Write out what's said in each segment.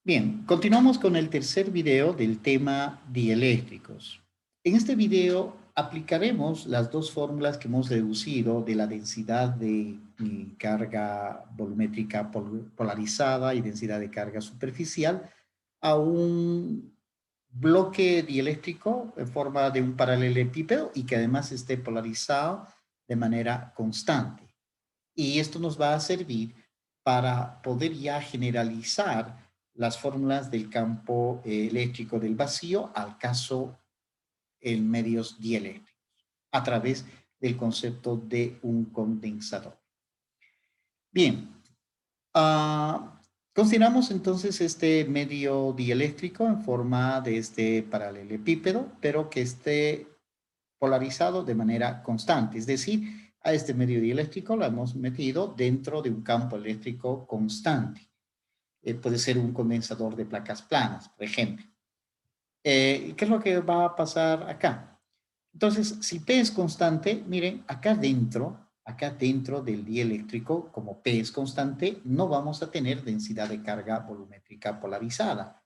Bien, continuamos con el tercer video del tema dieléctricos. En este video aplicaremos las dos fórmulas que hemos deducido de la densidad de carga volumétrica polarizada y densidad de carga superficial a un bloque dieléctrico en forma de un paralelepípedo y que además esté polarizado de manera constante. Y esto nos va a servir para poder ya generalizar las fórmulas del campo eléctrico del vacío al caso en medios dieléctricos a través del concepto de un condensador. Bien, consideramos entonces este medio dieléctrico en forma de este paralelepípedo, pero que esté polarizado de manera constante, es decir, a este medio dieléctrico lo hemos metido dentro de un campo eléctrico constante. Puede ser un condensador de placas planas, por ejemplo. ¿Qué es lo que va a pasar acá? Entonces, si P es constante, miren, acá dentro del dieléctrico, como P es constante, no vamos a tener densidad de carga volumétrica polarizada,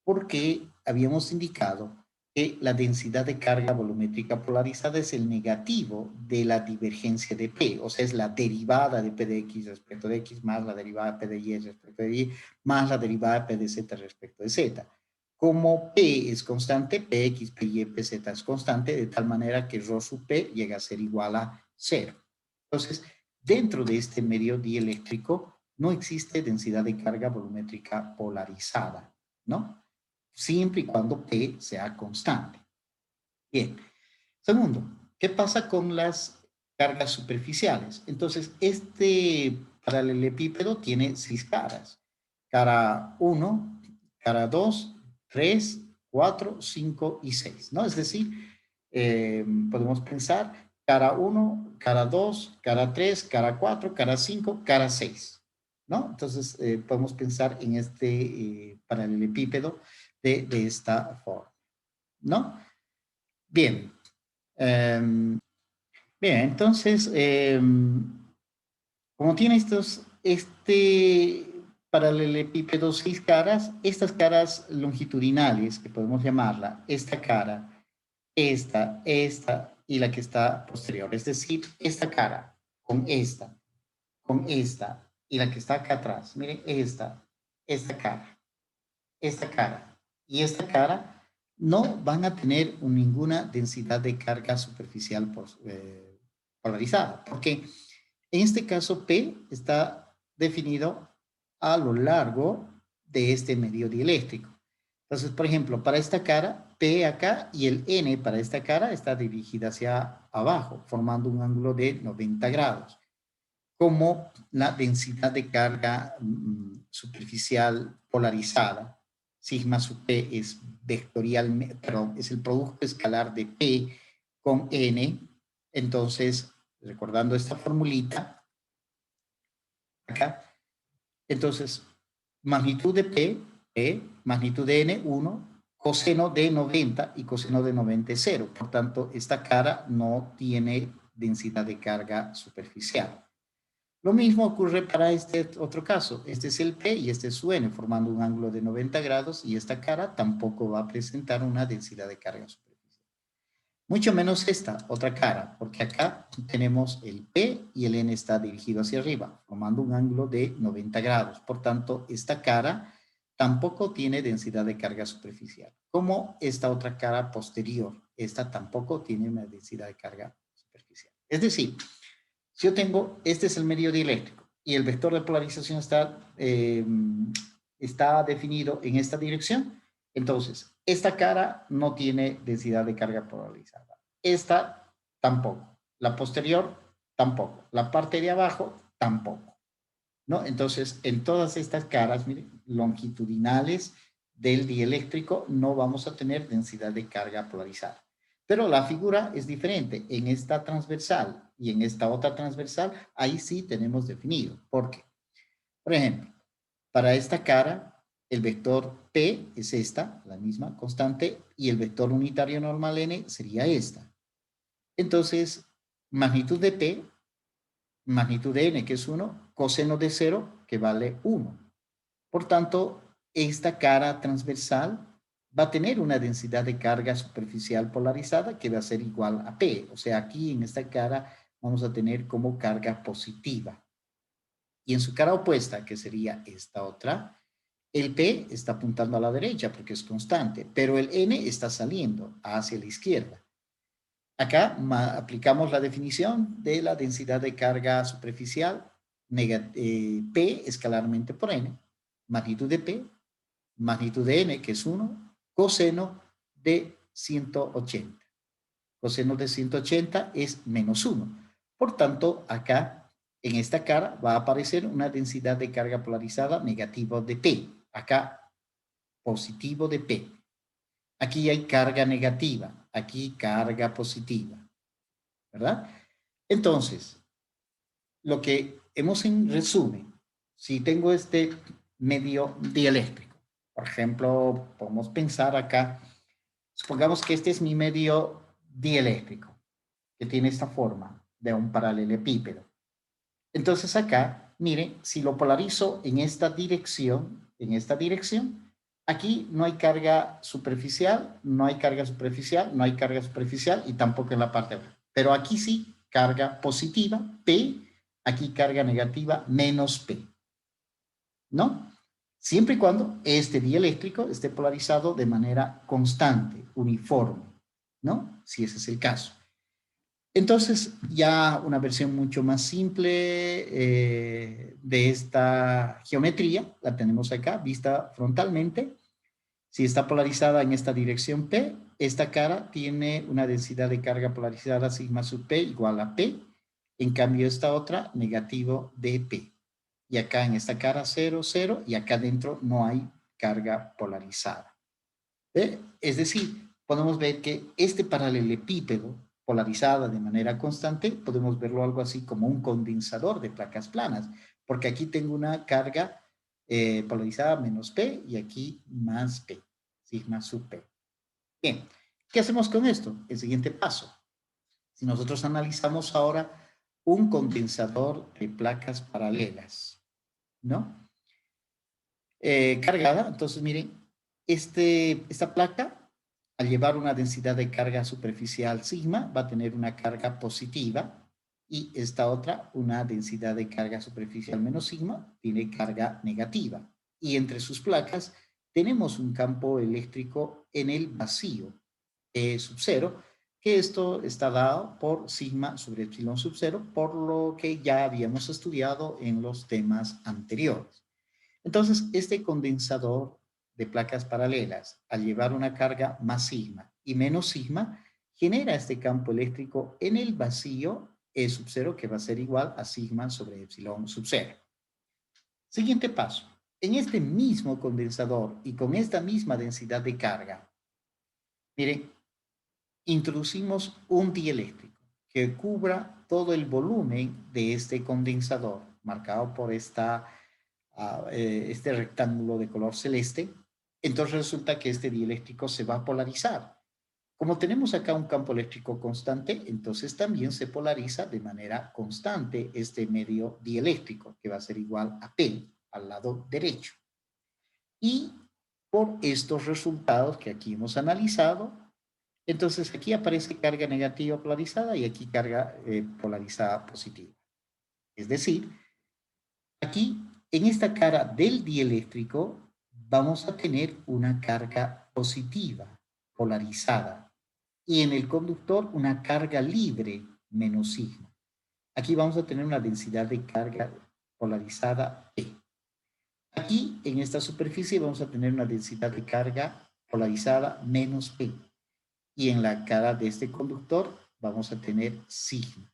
porque habíamos indicado que la densidad de carga volumétrica polarizada es el negativo de la divergencia de P, o sea, es la derivada de P de X respecto de X más la derivada de P de Y respecto de Y más la derivada de P de Z respecto de Z. Como P es constante, Px, Py, Pz es constante, de tal manera que ρ sub P llega a ser igual a 0. Entonces, dentro de este medio dieléctrico no existe densidad de carga volumétrica polarizada, ¿no? Siempre y cuando P sea constante. Bien. Segundo, ¿qué pasa con las cargas superficiales? Entonces, este paralelepípedo tiene 6 caras. Cara 1, cara 2, 3, 4, 5 y 6, ¿no? Es decir, podemos pensar cara 1, cara 2, cara 3, cara 4, cara 5, cara 6, ¿no? Entonces, podemos pensar en este paralelepípedo de esta forma, ¿no? Bien. Um, Bien, entonces, como tiene este paralelepípedo 6 caras, estas caras longitudinales, que podemos llamarla, esta cara, esta y la que está posterior, es decir, esta cara con esta y la que está acá atrás, miren, esta cara y esta cara no van a tener ninguna densidad de carga superficial polarizada, porque en este caso P está definido a lo largo de este medio dieléctrico. Entonces, por ejemplo, para esta cara, P acá y el N para esta cara está dirigida hacia abajo, formando un ángulo de 90 grados. Como la densidad de carga superficial polarizada, sigma sub P es vectorial, perdón, es el producto escalar de P con N. Entonces, recordando esta formulita, acá, entonces, magnitud de P, magnitud de N, 1, coseno de 90 y coseno de 90 es 0. Por tanto, esta cara no tiene densidad de carga superficial. Lo mismo ocurre para este otro caso. Este es el P y este es su N, formando un ángulo de 90 grados y esta cara tampoco va a presentar una densidad de carga superficial. Mucho menos esta otra cara, porque acá tenemos el P y el N está dirigido hacia arriba, formando un ángulo de 90 grados. Por tanto, esta cara tampoco tiene densidad de carga superficial, como esta otra cara posterior. Esta tampoco tiene una densidad de carga superficial. Es decir, si yo tengo, este es el medio dieléctrico y el vector de polarización está definido en esta dirección, entonces esta cara no tiene densidad de carga polarizada. Esta tampoco. La posterior tampoco. La parte de abajo tampoco, ¿no? Entonces, en todas estas caras, miren, longitudinales del dieléctrico no vamos a tener densidad de carga polarizada. Pero la figura es diferente. En esta transversal y en esta otra transversal, ahí sí tenemos definido. ¿Por qué? Por ejemplo, para esta cara, el vector P es esta, la misma constante, y el vector unitario normal N sería esta. Entonces, magnitud de P, magnitud de N, que es 1, coseno de 0, que vale 1. Por tanto, esta cara transversal va a tener una densidad de carga superficial polarizada que va a ser igual a P. O sea, aquí en esta cara vamos a tener como carga positiva. Y en su cara opuesta, que sería esta otra, el P está apuntando a la derecha porque es constante, pero el N está saliendo hacia la izquierda. Acá aplicamos la definición de la densidad de carga superficial, P escalarmente por N, magnitud de P, magnitud de N, que es 1, coseno de 180. Coseno de 180 es menos 1. Por tanto, acá, en esta cara, va a aparecer una densidad de carga polarizada negativo de P. Acá, positivo de P. Aquí hay carga negativa, aquí carga positiva, ¿verdad? Entonces, lo que hemos en resumen, si tengo este medio dieléctrico, por ejemplo, podemos pensar acá, supongamos que este es mi medio dieléctrico, que tiene esta forma de un paralelepípedo. Entonces acá, miren, si lo polarizo en esta dirección, aquí no hay carga superficial, no hay carga superficial, no hay carga superficial y tampoco en la parte de abajo. Pero aquí sí, carga positiva, P, aquí carga negativa, menos P. ¿No? Siempre y cuando este dieléctrico esté polarizado de manera constante, uniforme, ¿no? Si ese es el caso. Entonces, ya una versión mucho más simple de esta geometría, la tenemos acá, vista frontalmente. Si está polarizada en esta dirección P, esta cara tiene una densidad de carga polarizada sigma sub P igual a P. En cambio, esta otra, negativo de P. Y acá en esta cara 0, 0, y acá dentro no hay carga polarizada. Es decir, podemos ver que este paralelepípedo polarizado de manera constante, podemos verlo algo así como un condensador de placas planas, porque aquí tengo una carga polarizada menos P y aquí más P, sigma sub P. Bien, ¿qué hacemos con esto? El siguiente paso. Si nosotros analizamos ahora un condensador de placas paralelas, ¿no? Cargada, entonces miren, esta placa, al llevar una densidad de carga superficial sigma, va a tener una carga positiva, y esta otra, una densidad de carga superficial menos sigma, tiene carga negativa. Y entre sus placas tenemos un campo eléctrico en el vacío, E sub 0, que esto está dado por sigma sobre epsilon sub 0, por lo que ya habíamos estudiado en los temas anteriores. Entonces, este condensador de placas paralelas, al llevar una carga más sigma y menos sigma, genera este campo eléctrico en el vacío E sub 0, que va a ser igual a sigma sobre epsilon sub 0. Siguiente paso. En este mismo condensador y con esta misma densidad de carga, miren, introducimos un dieléctrico que cubra todo el volumen de este condensador, marcado por este rectángulo de color celeste. Entonces resulta que este dieléctrico se va a polarizar. Como tenemos acá un campo eléctrico constante, entonces también se polariza de manera constante este medio dieléctrico, que va a ser igual a P al lado derecho. Y por estos resultados que aquí hemos analizado, entonces aquí aparece carga negativa polarizada y aquí carga polarizada positiva. Es decir, aquí en esta cara del dieléctrico vamos a tener una carga positiva polarizada y en el conductor una carga libre menos sigma. Aquí vamos a tener una densidad de carga polarizada P. Aquí en esta superficie vamos a tener una densidad de carga polarizada menos P. Y en la cara de este conductor vamos a tener sigma.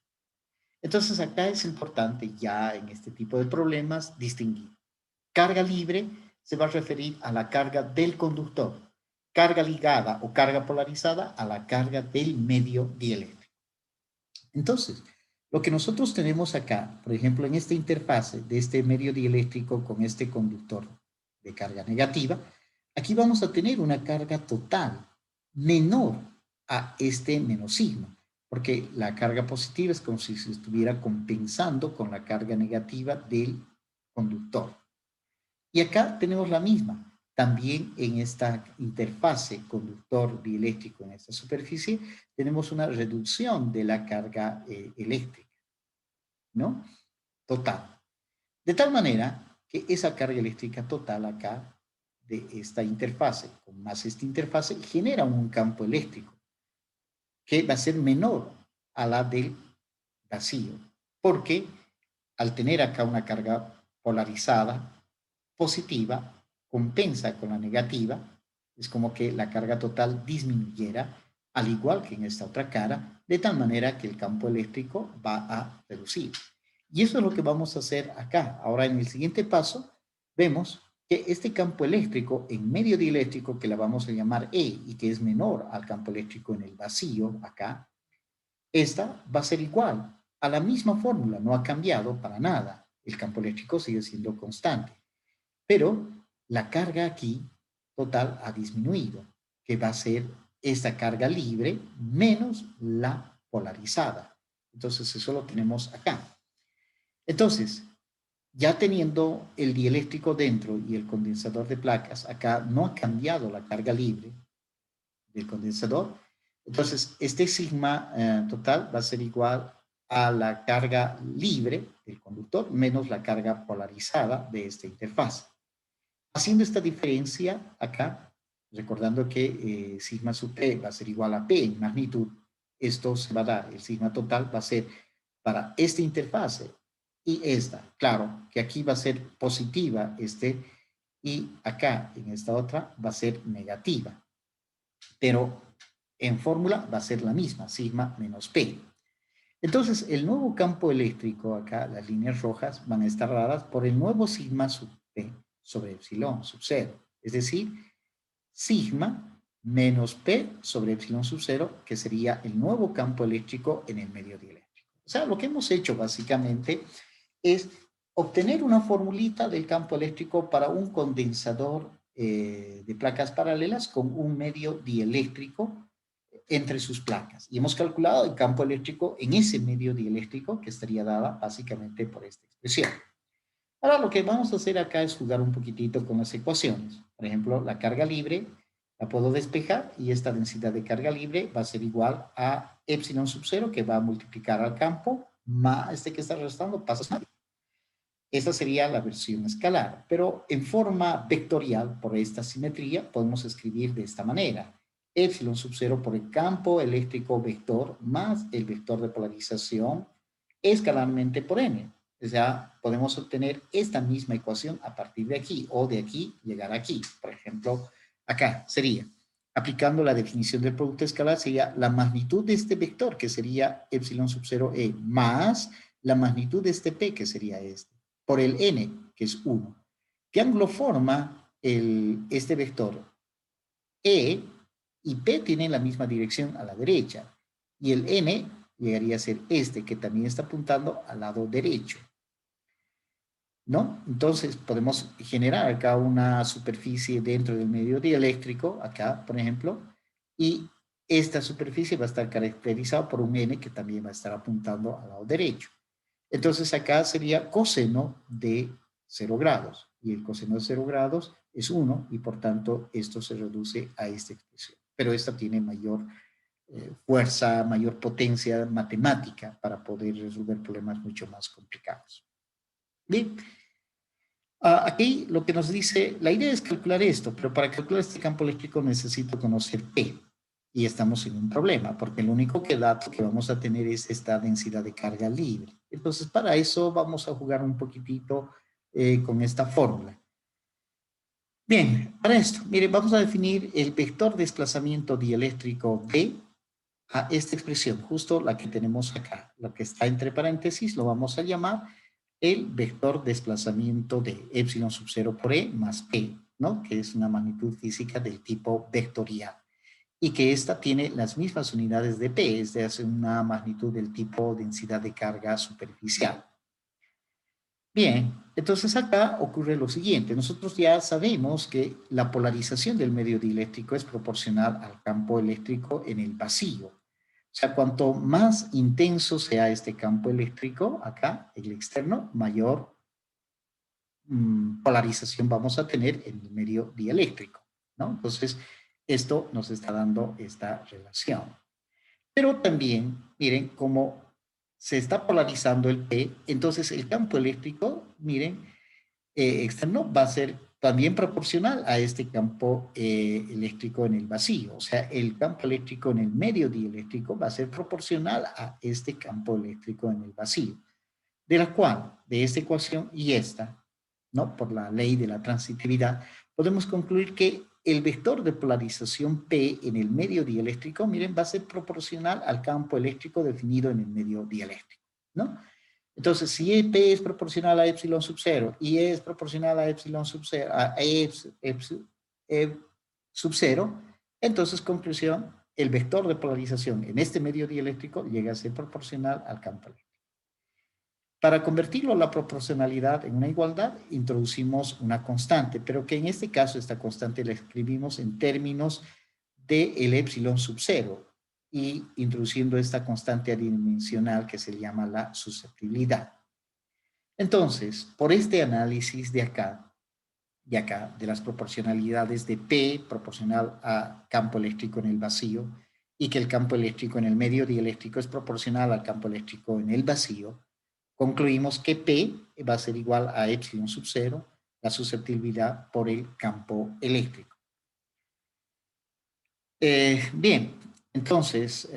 Entonces acá es importante ya en este tipo de problemas distinguir. Carga libre se va a referir a la carga del conductor. Carga ligada o carga polarizada a la carga del medio dieléctrico. Entonces, lo que nosotros tenemos acá, por ejemplo, en esta interfase de este medio dieléctrico con este conductor de carga negativa, aquí vamos a tener una carga total menor a este menos sigma, porque la carga positiva es como si se estuviera compensando con la carga negativa del conductor. Y acá tenemos la misma. también en esta interfase conductor dieléctrico en esta superficie, tenemos una reducción de la carga eléctrica, ¿no? Total. De tal manera que esa carga eléctrica total acá de esta interfase, con más esta interfase, genera un campo eléctrico que va a ser menor a la del vacío, porque al tener acá una carga polarizada positiva, compensa con la negativa, es como que la carga total disminuyera, al igual que en esta otra cara, de tal manera que el campo eléctrico va a reducir. Y eso es lo que vamos a hacer acá. Ahora, en el siguiente paso, vemos que este campo eléctrico en medio dieléctrico, que la vamos a llamar E, y que es menor al campo eléctrico en el vacío, acá, esta va a ser igual a la misma fórmula, no ha cambiado para nada. El campo eléctrico sigue siendo constante. Pero la carga aquí total ha disminuido, que va a ser esta carga libre menos la polarizada. Entonces eso lo tenemos acá. Entonces, ya teniendo el dieléctrico dentro y el condensador de placas, acá no ha cambiado la carga libre del condensador. Entonces, este sigma total va a ser igual a la carga libre del conductor menos la carga polarizada de esta interfaz. Haciendo esta diferencia acá, recordando que sigma sub P va a ser igual a P en magnitud, esto se va a dar, el sigma total va a ser para esta interfase y esta. Claro que aquí va a ser positiva y acá en esta otra va a ser negativa. Pero en fórmula va a ser la misma, sigma menos P. Entonces, el nuevo campo eléctrico acá, las líneas rojas, van a estar dadas por el nuevo sigma sub P sobre epsilon sub 0. Es decir, sigma menos P sobre epsilon sub 0, que sería el nuevo campo eléctrico en el medio dieléctrico. O sea, lo que hemos hecho básicamente es obtener una formulita del campo eléctrico para un condensador de placas paralelas con un medio dieléctrico entre sus placas. Y hemos calculado el campo eléctrico en ese medio dieléctrico que estaría dada básicamente por esta expresión. Ahora lo que vamos a hacer acá es jugar un poquitito con las ecuaciones. Por ejemplo, la carga libre la puedo despejar y esta densidad de carga libre va a ser igual a epsilon sub 0 que va a multiplicar al campo más este que está restando pasa a esta sería la versión escalar, pero en forma vectorial, por esta simetría, podemos escribir de esta manera. Epsilon sub 0 por el campo eléctrico vector más el vector de polarización escalarmente por n. O sea, podemos obtener esta misma ecuación a partir de aquí, o de aquí llegar aquí. Por ejemplo, acá sería, aplicando la definición del producto escalar, sería la magnitud de este vector, que sería epsilon sub 0 e, más la magnitud de este p, que sería este por el n, que es 1. ¿Qué ángulo forma este vector? E y P tienen la misma dirección a la derecha. Y el n llegaría a ser este, que también está apuntando al lado derecho. ¿No? Entonces podemos generar acá una superficie dentro del medio dieléctrico, acá, por ejemplo, y esta superficie va a estar caracterizada por un n que también va a estar apuntando al lado derecho. Entonces acá sería coseno de 0 grados. Y el coseno de 0 grados es 1 y por tanto esto se reduce a esta expresión. Pero esta tiene mayor fuerza, mayor potencia matemática para poder resolver problemas mucho más complicados. Bien, aquí lo que nos dice, la idea es calcular esto, pero para calcular este campo eléctrico necesito conocer P. Y estamos en un problema, porque el único dato que vamos a tener es esta densidad de carga libre. Entonces, para eso vamos a jugar un poquitito con esta fórmula. Bien, para esto, mire, vamos a definir el vector desplazamiento dieléctrico D a esta expresión, justo la que tenemos acá. Lo que está entre paréntesis lo vamos a llamar el vector desplazamiento de epsilon sub 0 por E más P, ¿no? Que es una magnitud física del tipo vectorial. Y que esta tiene las mismas unidades de P, es decir, una magnitud del tipo densidad de carga superficial. Bien, entonces acá ocurre lo siguiente. Nosotros ya sabemos que la polarización del medio dieléctrico es proporcional al campo eléctrico en el vacío. O sea, cuanto más intenso sea este campo eléctrico, acá, el externo, mayor polarización vamos a tener en el medio dieléctrico, ¿no? Entonces, esto nos está dando esta relación. Pero también, miren, como se está polarizando el P, entonces el campo eléctrico, miren, externo va a ser también proporcional a este campo eléctrico en el vacío. O sea, el campo eléctrico en el medio dieléctrico va a ser proporcional a este campo eléctrico en el vacío. De la cual, de esta ecuación y esta, ¿no? Por la ley de la transitividad, podemos concluir que el vector de polarización P en el medio dieléctrico, miren, va a ser proporcional al campo eléctrico definido en el medio dieléctrico, ¿no? Entonces, si P es proporcional a epsilon sub 0 y E es proporcional a epsilon sub 0, a E sub 0, entonces, conclusión, el vector de polarización en este medio dieléctrico llega a ser proporcional al campo eléctrico. Para convertirlo a la proporcionalidad en una igualdad, introducimos una constante, pero que en este caso esta constante la escribimos en términos del epsilon sub 0 y introduciendo esta constante adimensional que se llama la susceptibilidad. Entonces, por este análisis de acá, de las proporcionalidades de P proporcional a campo eléctrico en el vacío y que el campo eléctrico en el medio dieléctrico es proporcional al campo eléctrico en el vacío, concluimos que P va a ser igual a epsilon sub 0, la susceptibilidad por el campo eléctrico. Bien, entonces,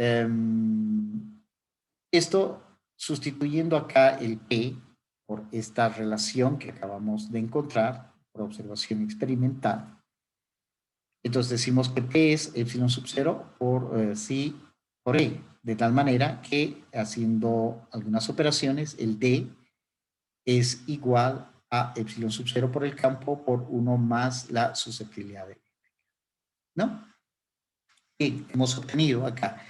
esto sustituyendo acá el P por esta relación que acabamos de encontrar por observación experimental. Entonces decimos que P es epsilon sub 0 por sí por E, de tal manera que haciendo algunas operaciones, el D es igual a epsilon sub 0 por el campo por 1 más la susceptibilidad eléctrica, ¿no? Y hemos obtenido acá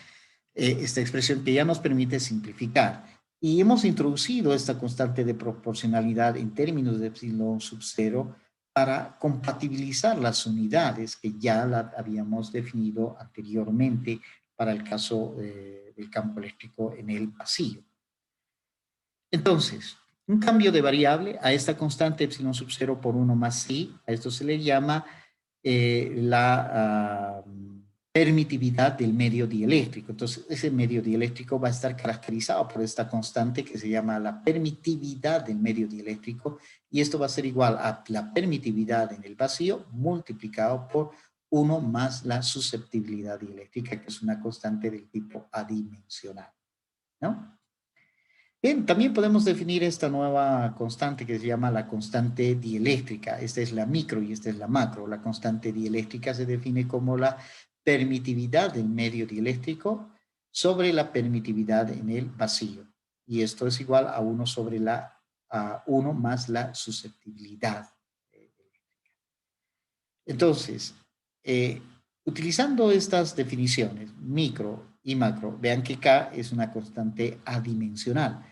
esta expresión que ya nos permite simplificar. Y hemos introducido esta constante de proporcionalidad en términos de epsilon sub 0 para compatibilizar las unidades que ya la habíamos definido anteriormente para el caso del campo eléctrico en el vacío. Entonces, un cambio de variable a esta constante epsilon sub 0 por 1 más i, a esto se le llama la permitividad del medio dieléctrico. Entonces, ese medio dieléctrico va a estar caracterizado por esta constante que se llama la permitividad del medio dieléctrico y esto va a ser igual a la permitividad en el vacío multiplicado por 1 más la susceptibilidad dieléctrica, que es una constante del tipo adimensional, ¿no? Bien, también podemos definir esta nueva constante que se llama la constante dieléctrica. Esta es la micro y esta es la macro. La constante dieléctrica se define como la permitividad del medio dieléctrico sobre la permitividad en el vacío. Y esto es igual a 1 sobre a 1 más la susceptibilidad eléctrica. Entonces, utilizando estas definiciones, micro y macro, vean que K es una constante adimensional.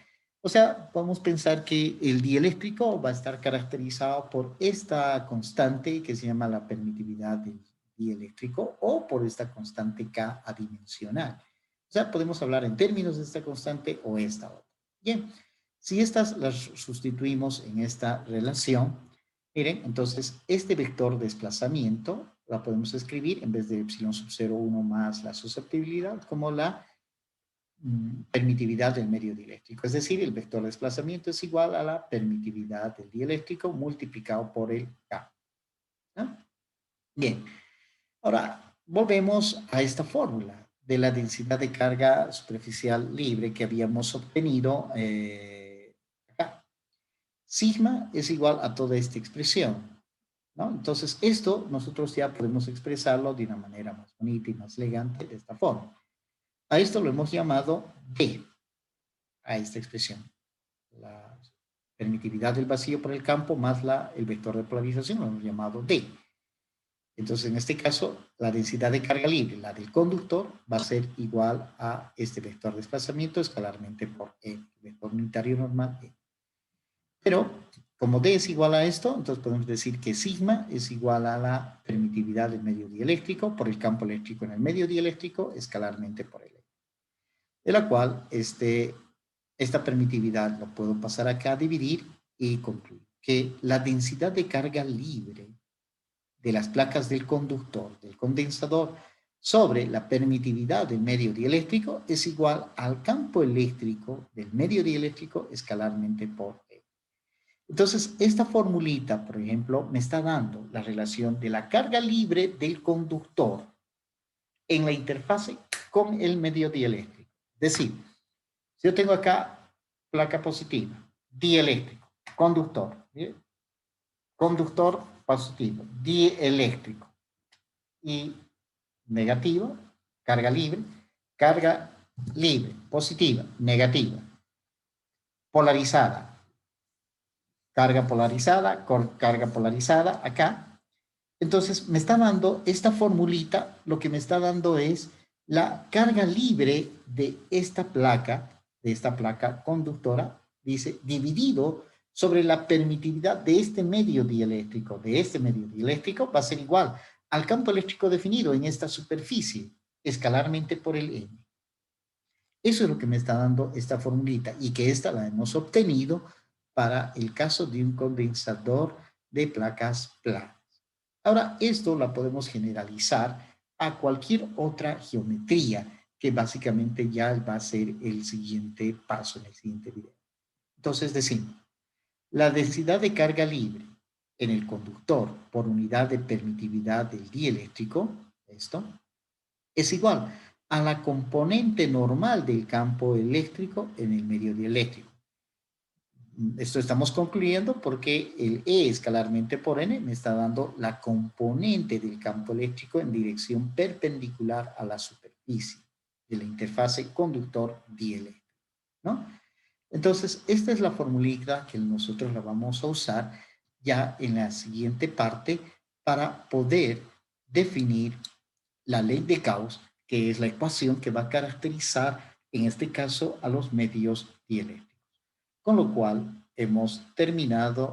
O sea, podemos pensar que el dieléctrico va a estar caracterizado por esta constante que se llama la permitividad del dieléctrico o por esta constante K adimensional. O sea, podemos hablar en términos de esta constante o esta otra. Bien, si estas las sustituimos en esta relación, miren, entonces este vector de desplazamiento la podemos escribir en vez de epsilon sub 0, 1 más la susceptibilidad como la permitividad del medio dieléctrico. Es decir, el vector de desplazamiento es igual a la permitividad del dieléctrico multiplicado por el K. ¿No? Bien, ahora volvemos a esta fórmula de la densidad de carga superficial libre que habíamos obtenido acá. Sigma es igual a toda esta expresión, ¿no? Entonces, esto nosotros ya podemos expresarlo de una manera más bonita y más elegante de esta forma. A esto lo hemos llamado D, a esta expresión. La permitividad del vacío por el campo más el vector de polarización lo hemos llamado D. Entonces, en este caso, la densidad de carga libre, la del conductor, va a ser igual a este vector de desplazamiento escalarmente por E, el vector unitario normal E. Pero, como D es igual a esto, entonces podemos decir que sigma es igual a la permitividad del medio dieléctrico por el campo eléctrico en el medio dieléctrico escalarmente por el E. De la cual, esta permitividad lo puedo pasar acá a dividir y concluir. que la densidad de carga libre de las placas del conductor, del condensador, sobre la permitividad del medio dieléctrico es igual al campo eléctrico del medio dieléctrico escalarmente por E. Entonces, esta formulita, por ejemplo, me está dando la relación de la carga libre del conductor en la interfase con el medio dieléctrico. Es decir, si yo tengo acá placa positiva, dieléctrico, conductor, ¿sí? Conductor positivo, dieléctrico, y negativo, carga libre, positiva, negativa, polarizada, carga polarizada acá. Entonces me está dando esta formulita, lo que me está dando es la carga libre de esta placa conductora, dice, dividido sobre la permitividad de este medio dieléctrico. De este medio dieléctrico va a ser igual al campo eléctrico definido en esta superficie, escalarmente por el M. Eso es lo que me está dando esta formulita y que esta la hemos obtenido para el caso de un condensador de placas planas. Ahora, esto la podemos generalizar a cualquier otra geometría, que básicamente ya va a ser el siguiente paso en el siguiente video. Entonces decimos, la densidad de carga libre en el conductor por unidad de permitividad del dieléctrico, esto, es igual a la componente normal del campo eléctrico en el medio dieléctrico. Esto estamos concluyendo porque el E escalarmente por N me está dando la componente del campo eléctrico en dirección perpendicular a la superficie de la interfase conductor-dieléctrico, ¿no? Entonces, esta es la formulita que nosotros la vamos a usar ya en la siguiente parte para poder definir la ley de Gauss, que es la ecuación que va a caracterizar, en este caso, a los medios dieléctricos. Con lo cual, hemos terminado